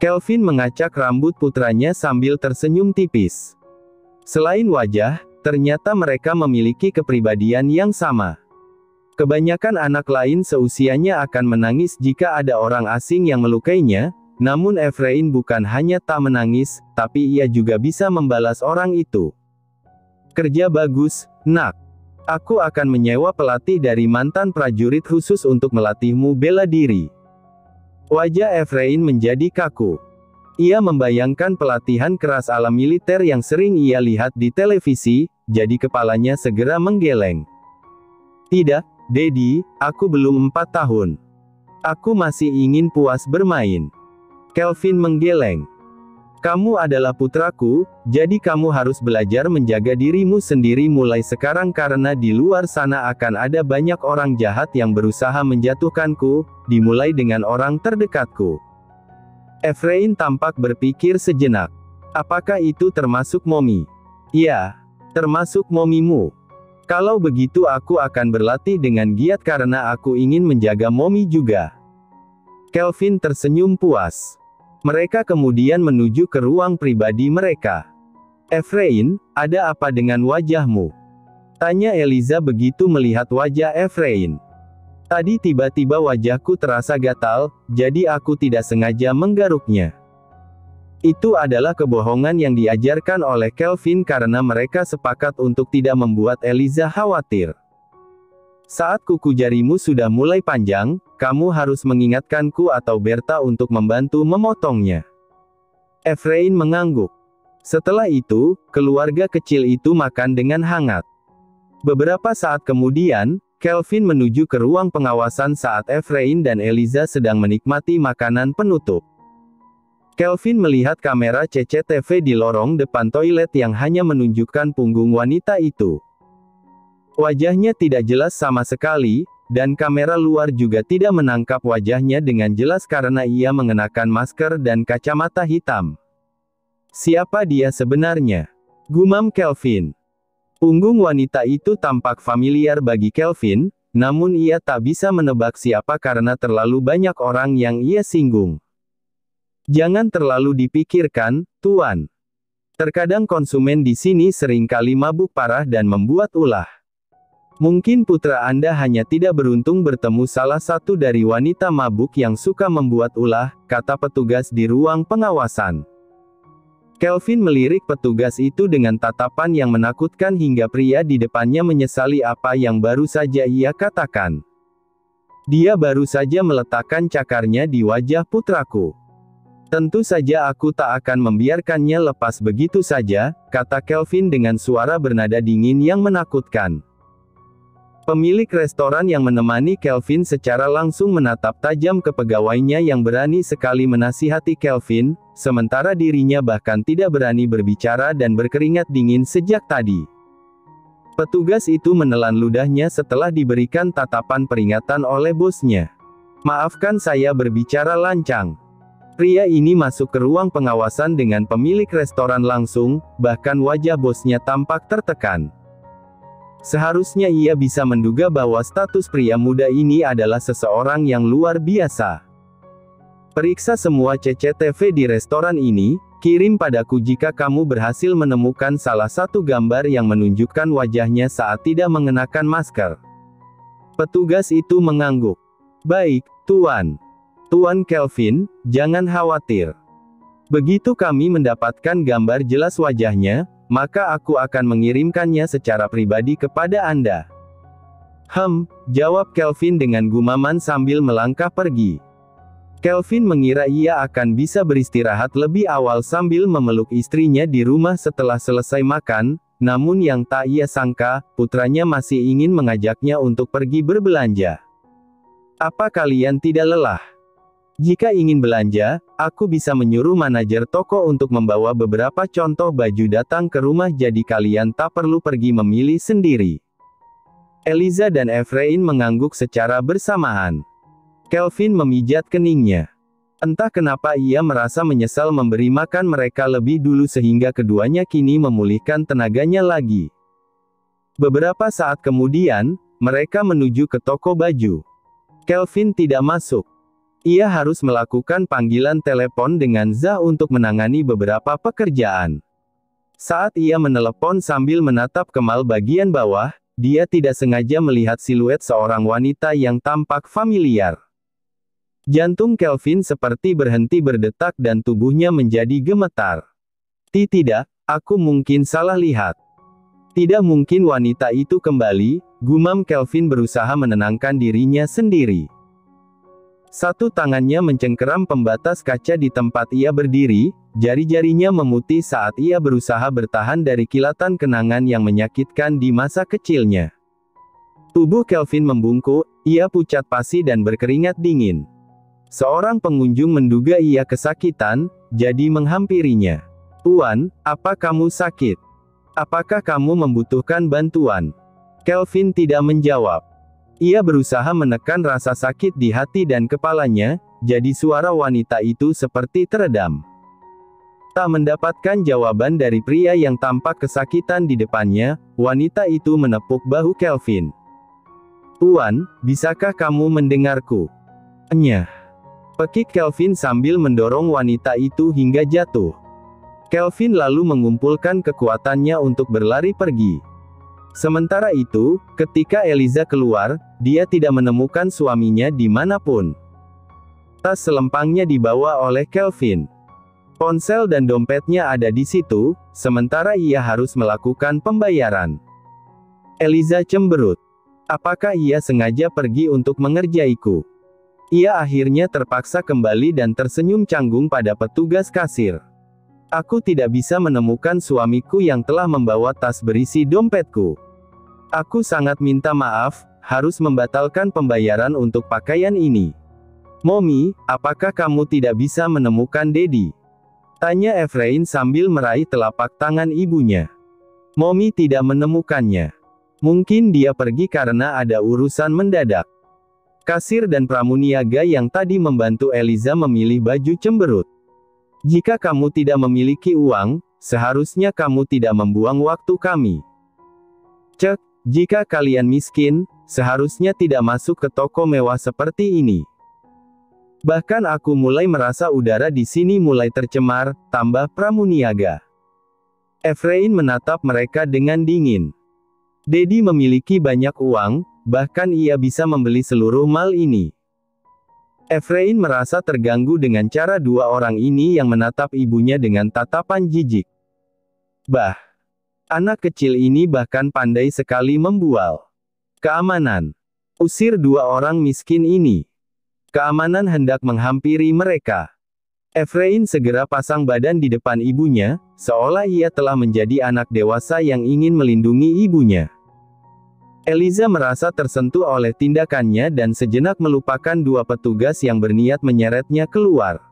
Kelvin mengacak rambut putranya sambil tersenyum tipis. Selain wajah, ternyata mereka memiliki kepribadian yang sama. Kebanyakan anak lain seusianya akan menangis jika ada orang asing yang melukainya, namun Efrain bukan hanya tak menangis, tapi ia juga bisa membalas orang itu. Kerja bagus, nak. Aku akan menyewa pelatih dari mantan prajurit khusus untuk melatihmu bela diri. Wajah Efrain menjadi kaku. Ia membayangkan pelatihan keras ala militer yang sering ia lihat di televisi, jadi kepalanya segera menggeleng. Tidak, Dedi, aku belum 4 tahun. Aku masih ingin puas bermain. Kelvin menggeleng. Kamu adalah putraku, jadi kamu harus belajar menjaga dirimu sendiri mulai sekarang karena di luar sana akan ada banyak orang jahat yang berusaha menjatuhkanku, dimulai dengan orang terdekatku. Efrain tampak berpikir sejenak. Apakah itu termasuk Momi? Ya, termasuk Momimu. Kalau begitu aku akan berlatih dengan giat karena aku ingin menjaga Momi juga. Kelvin tersenyum puas. Mereka kemudian menuju ke ruang pribadi mereka. Efrain, ada apa dengan wajahmu? Tanya Eliza begitu melihat wajah Efrain. Tadi tiba-tiba wajahku terasa gatal, jadi aku tidak sengaja menggaruknya. Itu adalah kebohongan yang diajarkan oleh Kelvin karena mereka sepakat untuk tidak membuat Eliza khawatir. Saat kuku jarimu sudah mulai panjang, kamu harus mengingatkanku atau Berta untuk membantu memotongnya. Efrain mengangguk. Setelah itu, keluarga kecil itu makan dengan hangat. Beberapa saat kemudian, Kelvin menuju ke ruang pengawasan saat Efrain dan Eliza sedang menikmati makanan penutup. Kelvin melihat kamera CCTV di lorong depan toilet yang hanya menunjukkan punggung wanita itu. Wajahnya tidak jelas sama sekali, dan kamera luar juga tidak menangkap wajahnya dengan jelas karena ia mengenakan masker dan kacamata hitam. Siapa dia sebenarnya? Gumam Kelvin. Punggung wanita itu tampak familiar bagi Kelvin, namun ia tak bisa menebak siapa karena terlalu banyak orang yang ia singgung. Jangan terlalu dipikirkan, Tuan. Terkadang konsumen di sini seringkali mabuk parah dan membuat ulah. Mungkin putra Anda hanya tidak beruntung bertemu salah satu dari wanita mabuk yang suka membuat ulah, kata petugas di ruang pengawasan. Kelvin melirik petugas itu dengan tatapan yang menakutkan hingga pria di depannya menyesali apa yang baru saja ia katakan. Dia baru saja meletakkan cakarnya di wajah putraku. Tentu saja aku tak akan membiarkannya lepas begitu saja, kata Kelvin dengan suara bernada dingin yang menakutkan. Pemilik restoran yang menemani Kelvin secara langsung menatap tajam ke pegawainya yang berani sekali menasihati Kelvin, sementara dirinya bahkan tidak berani berbicara dan berkeringat dingin sejak tadi. Petugas itu menelan ludahnya setelah diberikan tatapan peringatan oleh bosnya. Maafkan saya berbicara lancang. Pria ini masuk ke ruang pengawasan dengan pemilik restoran langsung, bahkan wajah bosnya tampak tertekan. Seharusnya ia bisa menduga bahwa status pria muda ini adalah seseorang yang luar biasa. Periksa semua CCTV di restoran ini, kirim padaku jika kamu berhasil menemukan salah satu gambar yang menunjukkan wajahnya saat tidak mengenakan masker. Petugas itu mengangguk. Baik, Tuan. Tuan Kelvin, jangan khawatir. Begitu kami mendapatkan gambar jelas wajahnya, maka aku akan mengirimkannya secara pribadi kepada Anda. Jawab Kelvin dengan gumaman sambil melangkah pergi. Kelvin mengira ia akan bisa beristirahat lebih awal sambil memeluk istrinya di rumah setelah selesai makan, namun yang tak ia sangka, putranya masih ingin mengajaknya untuk pergi berbelanja. Apa kalian tidak lelah? Jika ingin belanja, aku bisa menyuruh manajer toko untuk membawa beberapa contoh baju datang ke rumah jadi kalian tak perlu pergi memilih sendiri. Eliza dan Efrain mengangguk secara bersamaan. Kelvin memijat keningnya. Entah kenapa ia merasa menyesal memberi makan mereka lebih dulu sehingga keduanya kini memulihkan tenaganya lagi. Beberapa saat kemudian, mereka menuju ke toko baju. Kelvin tidak masuk. Ia harus melakukan panggilan telepon dengan Zah untuk menangani beberapa pekerjaan. Saat ia menelepon sambil menatap Kemal bagian bawah, dia tidak sengaja melihat siluet seorang wanita yang tampak familiar. Jantung Kelvin seperti berhenti berdetak dan tubuhnya menjadi gemetar. Tidak, aku mungkin salah lihat. Tidak mungkin wanita itu kembali, gumam Kelvin berusaha menenangkan dirinya sendiri. Satu tangannya mencengkeram pembatas kaca di tempat ia berdiri, jari-jarinya memutih saat ia berusaha bertahan dari kilatan kenangan yang menyakitkan di masa kecilnya. Tubuh Kelvin membungkuk, ia pucat pasi dan berkeringat dingin. Seorang pengunjung menduga ia kesakitan, jadi menghampirinya. "Tuan, apa kamu sakit? Apakah kamu membutuhkan bantuan?" Kelvin tidak menjawab. Ia berusaha menekan rasa sakit di hati dan kepalanya, jadi suara wanita itu seperti teredam. Tak mendapatkan jawaban dari pria yang tampak kesakitan di depannya, wanita itu menepuk bahu Kelvin. "Tuan, bisakah kamu mendengarku?" "Enyah," pekik Kelvin sambil mendorong wanita itu hingga jatuh. Kelvin lalu mengumpulkan kekuatannya untuk berlari pergi. Sementara itu, ketika Eliza keluar, dia tidak menemukan suaminya dimanapun. Tas selempangnya dibawa oleh Kelvin. Ponsel dan dompetnya ada di situ, sementara ia harus melakukan pembayaran. Eliza cemberut. Apakah ia sengaja pergi untuk mengerjaiku? Ia akhirnya terpaksa kembali dan tersenyum canggung pada petugas kasir. "Aku tidak bisa menemukan suamiku yang telah membawa tas berisi dompetku. Aku sangat minta maaf, harus membatalkan pembayaran untuk pakaian ini. Mommy, apakah kamu tidak bisa menemukan Daddy?" tanya Efrain sambil meraih telapak tangan ibunya. Mommy tidak menemukannya. Mungkin dia pergi karena ada urusan mendadak. Kasir dan pramuniaga yang tadi membantu Eliza memilih baju cemberut. "Jika kamu tidak memiliki uang, seharusnya kamu tidak membuang waktu kami. Cek, jika kalian miskin, seharusnya tidak masuk ke toko mewah seperti ini. Bahkan aku mulai merasa udara di sini mulai tercemar," tambah pramuniaga. Efrain menatap mereka dengan dingin. Daddy memiliki banyak uang, bahkan ia bisa membeli seluruh mal ini. Efrain merasa terganggu dengan cara dua orang ini yang menatap ibunya dengan tatapan jijik. Bah, anak kecil ini bahkan pandai sekali membual. Keamanan. Usir dua orang miskin ini. Keamanan hendak menghampiri mereka. Efrain segera pasang badan di depan ibunya, seolah ia telah menjadi anak dewasa yang ingin melindungi ibunya. Eliza merasa tersentuh oleh tindakannya dan sejenak melupakan dua petugas yang berniat menyeretnya keluar.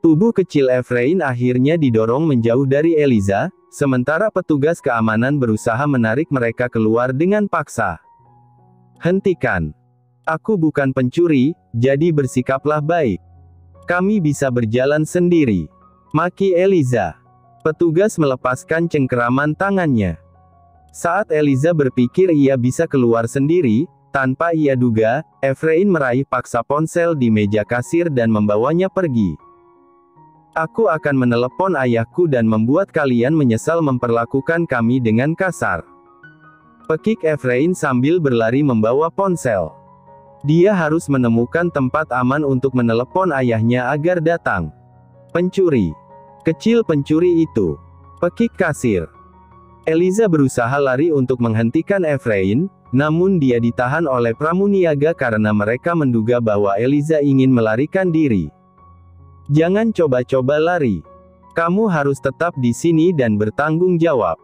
Tubuh kecil Efrain akhirnya didorong menjauh dari Eliza, sementara petugas keamanan berusaha menarik mereka keluar dengan paksa. "Hentikan. Aku bukan pencuri, jadi bersikaplah baik. Kami bisa berjalan sendiri," maki Eliza. Petugas melepaskan cengkeraman tangannya. Saat Eliza berpikir ia bisa keluar sendiri, tanpa ia duga, Efrain meraih paksa ponsel di meja kasir dan membawanya pergi. "Aku akan menelepon ayahku dan membuat kalian menyesal memperlakukan kami dengan kasar," pekik Efrain sambil berlari membawa ponsel. Dia harus menemukan tempat aman untuk menelepon ayahnya agar datang. "Pencuri. Kecil pencuri itu," pekik kasir. Eliza berusaha lari untuk menghentikan Efrain, namun dia ditahan oleh pramuniaga karena mereka menduga bahwa Eliza ingin melarikan diri. "Jangan coba-coba lari. Kamu harus tetap di sini dan bertanggung jawab."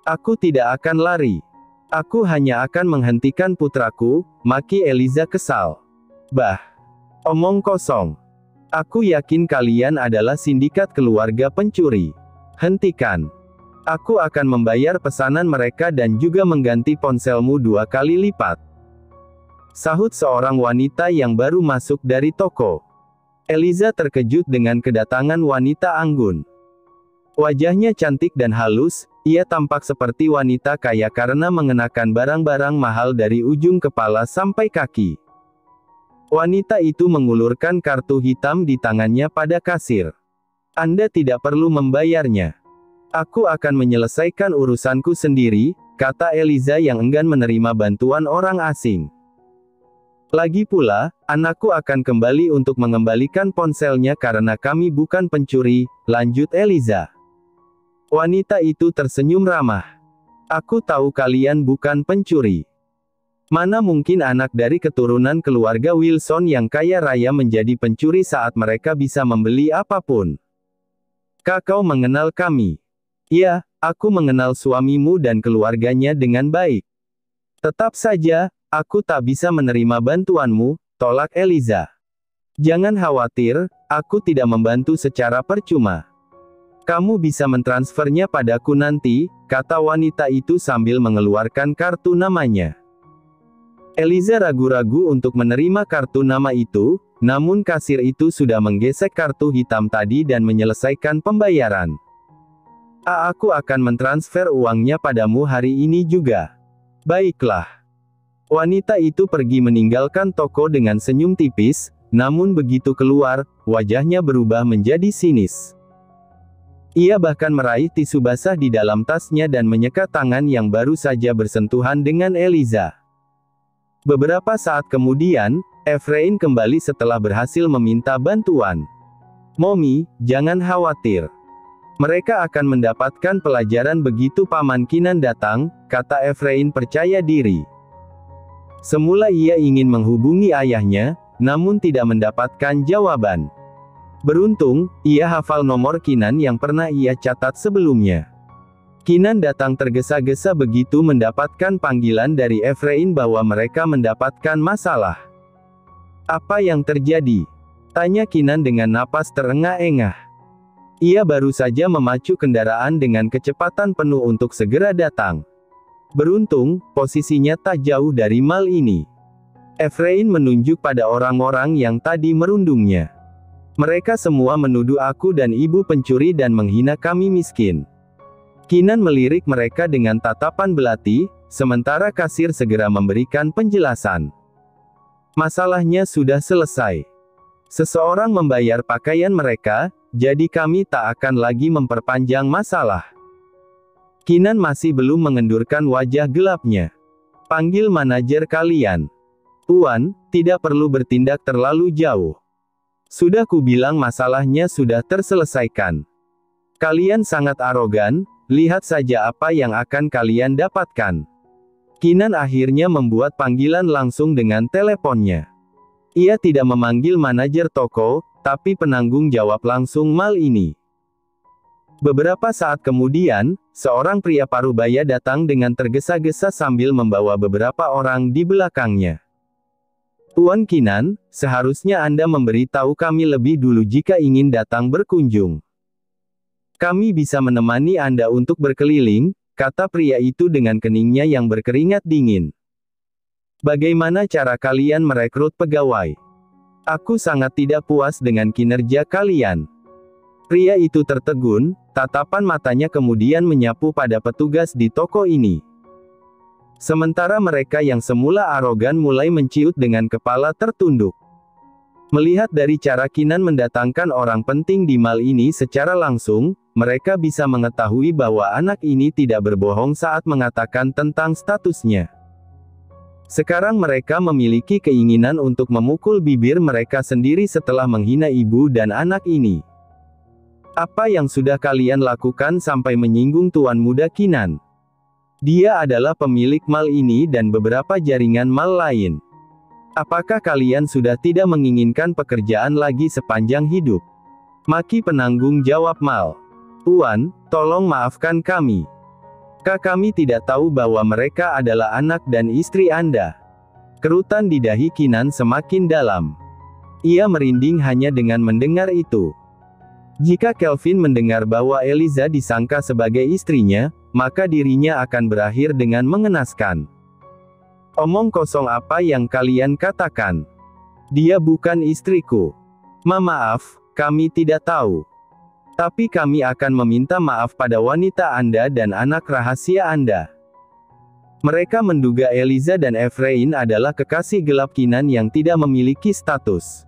"Aku tidak akan lari. Aku hanya akan menghentikan putraku," maki Eliza kesal. "Bah, omong kosong. Aku yakin kalian adalah sindikat keluarga pencuri. Hentikan. Aku akan membayar pesanan mereka dan juga mengganti ponselmu 2 kali lipat," sahut seorang wanita yang baru masuk dari toko. Eliza terkejut dengan kedatangan wanita anggun. Wajahnya cantik dan halus, ia tampak seperti wanita kaya karena mengenakan barang-barang mahal dari ujung kepala sampai kaki. Wanita itu mengulurkan kartu hitam di tangannya pada kasir. Anda tidak perlu membayarnya. Aku akan menyelesaikan urusanku sendiri, kata Eliza yang enggan menerima bantuan orang asing. Lagi pula, anakku akan kembali untuk mengembalikan ponselnya karena kami bukan pencuri, lanjut Eliza. Wanita itu tersenyum ramah. Aku tahu kalian bukan pencuri. Mana mungkin anak dari keturunan keluarga Wilson yang kaya raya menjadi pencuri saat mereka bisa membeli apapun. Kau mengenal kami. Ya, aku mengenal suamimu dan keluarganya dengan baik. Tetap saja, aku tak bisa menerima bantuanmu, tolak Eliza. Jangan khawatir, aku tidak membantu secara percuma. Kamu bisa mentransfernya padaku nanti, kata wanita itu sambil mengeluarkan kartu namanya. Eliza ragu-ragu untuk menerima kartu nama itu, namun kasir itu sudah menggesek kartu hitam tadi dan menyelesaikan pembayaran. Aku akan mentransfer uangnya padamu hari ini juga. Baiklah. Wanita itu pergi meninggalkan toko dengan senyum tipis, namun begitu keluar, wajahnya berubah menjadi sinis. Ia bahkan meraih tisu basah di dalam tasnya dan menyekat tangan yang baru saja bersentuhan dengan Eliza. Beberapa saat kemudian, Efrain kembali setelah berhasil meminta bantuan. Mommy, jangan khawatir. Mereka akan mendapatkan pelajaran begitu Paman Kinan datang, kata Efrain percaya diri. Semula ia ingin menghubungi ayahnya, namun tidak mendapatkan jawaban. Beruntung, ia hafal nomor Kinan yang pernah ia catat sebelumnya. Kinan datang tergesa-gesa begitu mendapatkan panggilan dari Efrain bahwa mereka mendapatkan masalah. Apa yang terjadi? Tanya Kinan dengan napas terengah-engah. Ia baru saja memacu kendaraan dengan kecepatan penuh untuk segera datang. Beruntung, posisinya tak jauh dari mal ini. Efrain menunjuk pada orang-orang yang tadi merundungnya. Mereka semua menuduh aku dan ibu pencuri dan menghina kami miskin. Kinan melirik mereka dengan tatapan belati, sementara kasir segera memberikan penjelasan. Masalahnya sudah selesai. Seseorang membayar pakaian mereka, jadi kami tak akan lagi memperpanjang masalah. Kinan masih belum mengendurkan wajah gelapnya. Panggil manajer kalian. Tuan, tidak perlu bertindak terlalu jauh. Sudah kubilang masalahnya sudah terselesaikan. Kalian sangat arogan. Lihat saja apa yang akan kalian dapatkan. Kinan akhirnya membuat panggilan langsung dengan teleponnya. Ia tidak memanggil manajer toko, tapi penanggung jawab langsung mal ini. Beberapa saat kemudian, seorang pria parubaya datang dengan tergesa-gesa sambil membawa beberapa orang di belakangnya. Tuan Kinan, seharusnya Anda memberitahu kami lebih dulu jika ingin datang berkunjung. Kami bisa menemani Anda untuk berkeliling, kata pria itu dengan keningnya yang berkeringat dingin. Bagaimana cara kalian merekrut pegawai? Aku sangat tidak puas dengan kinerja kalian. Pria itu tertegun, tatapan matanya kemudian menyapu pada petugas di toko ini. Sementara mereka yang semula arogan mulai menciut dengan kepala tertunduk. Melihat dari cara Kinan mendatangkan orang penting di mal ini secara langsung, mereka bisa mengetahui bahwa anak ini tidak berbohong saat mengatakan tentang statusnya. Sekarang mereka memiliki keinginan untuk memukul bibir mereka sendiri setelah menghina ibu dan anak ini. Apa yang sudah kalian lakukan sampai menyinggung Tuan Muda Kinan? Dia adalah pemilik mal ini dan beberapa jaringan mal lain. Apakah kalian sudah tidak menginginkan pekerjaan lagi sepanjang hidup? Maki penanggung jawab mal. Tuan, tolong maafkan kami. Kami tidak tahu bahwa mereka adalah anak dan istri Anda. Kerutan di dahi Kinan semakin dalam. Ia merinding hanya dengan mendengar itu. Jika Kelvin mendengar bahwa Eliza disangka sebagai istrinya, maka dirinya akan berakhir dengan mengenaskan. Omong kosong apa yang kalian katakan? Dia bukan istriku. Maaf, kami tidak tahu. Tapi kami akan meminta maaf pada wanita Anda dan anak rahasia Anda. Mereka menduga Eliza dan Efrain adalah kekasih gelap Kinan yang tidak memiliki status.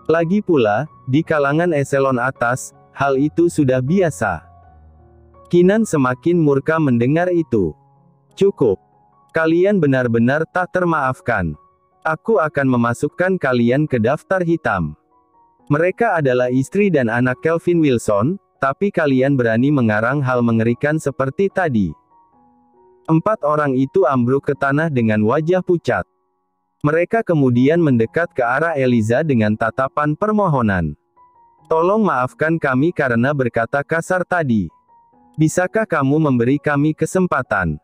Lagi pula, di kalangan eselon atas, hal itu sudah biasa. Kinan semakin murka mendengar itu. Cukup. Kalian benar-benar tak termaafkan. Aku akan memasukkan kalian ke daftar hitam. Mereka adalah istri dan anak Kelvin Wilson, tapi kalian berani mengarang hal mengerikan seperti tadi. 4 orang itu ambruk ke tanah dengan wajah pucat. Mereka kemudian mendekat ke arah Eliza dengan tatapan permohonan. Tolong maafkan kami karena berkata kasar tadi. Bisakah kamu memberi kami kesempatan?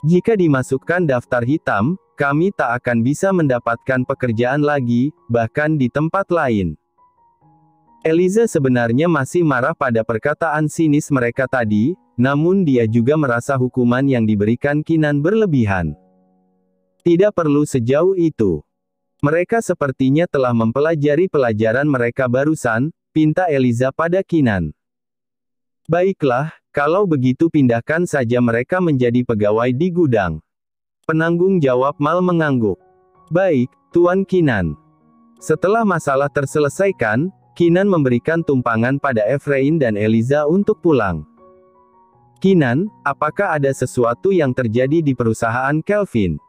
Jika dimasukkan daftar hitam, kami tak akan bisa mendapatkan pekerjaan lagi, bahkan di tempat lain. Eliza sebenarnya masih marah pada perkataan sinis mereka tadi, namun dia juga merasa hukuman yang diberikan Kinan berlebihan. Tidak perlu sejauh itu. Mereka sepertinya telah mempelajari pelajaran mereka barusan, pinta Eliza pada Kinan. Baiklah, kalau begitu pindahkan saja mereka menjadi pegawai di gudang. Penanggung jawab Mal mengangguk. Baik, Tuan Kinan. Setelah masalah terselesaikan, Kinan memberikan tumpangan pada Efrain dan Eliza untuk pulang. Kinan, apakah ada sesuatu yang terjadi di perusahaan Kelvin?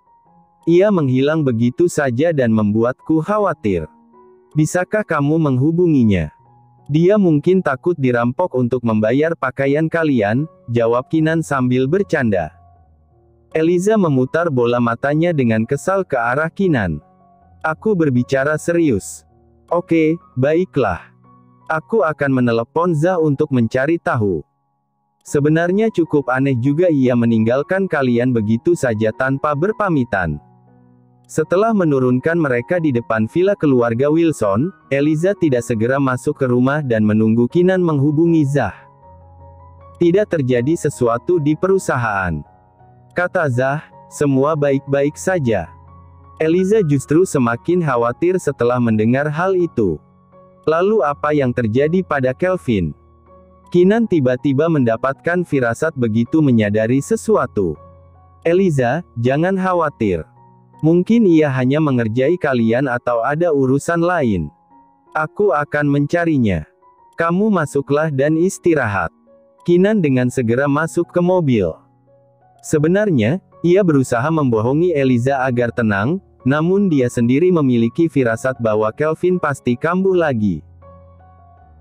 Ia menghilang begitu saja dan membuatku khawatir. Bisakah kamu menghubunginya? Dia mungkin takut dirampok untuk membayar pakaian kalian, jawab Kinan sambil bercanda. Eliza memutar bola matanya dengan kesal ke arah Kinan. Aku berbicara serius. Oke, baiklah. Aku akan menelepon Zah untuk mencari tahu. Sebenarnya cukup aneh juga ia meninggalkan kalian begitu saja tanpa berpamitan. Setelah menurunkan mereka di depan villa keluarga Wilson, Eliza tidak segera masuk ke rumah dan menunggu Kinan menghubungi Zah. Tidak terjadi sesuatu di perusahaan. Kata Zah, semua baik-baik saja. Eliza justru semakin khawatir setelah mendengar hal itu. Lalu apa yang terjadi pada Kelvin? Kinan tiba-tiba mendapatkan firasat begitu menyadari sesuatu. Eliza, jangan khawatir. Mungkin ia hanya mengerjai kalian atau ada urusan lain. Aku akan mencarinya. Kamu masuklah dan istirahat. Kinan dengan segera masuk ke mobil. Sebenarnya, ia berusaha membohongi Eliza agar tenang, namun dia sendiri memiliki firasat bahwa Kelvin pasti kambuh lagi.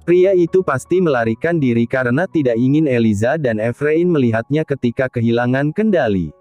Pria itu pasti melarikan diri karena tidak ingin Eliza dan Efrain melihatnya ketika kehilangan kendali.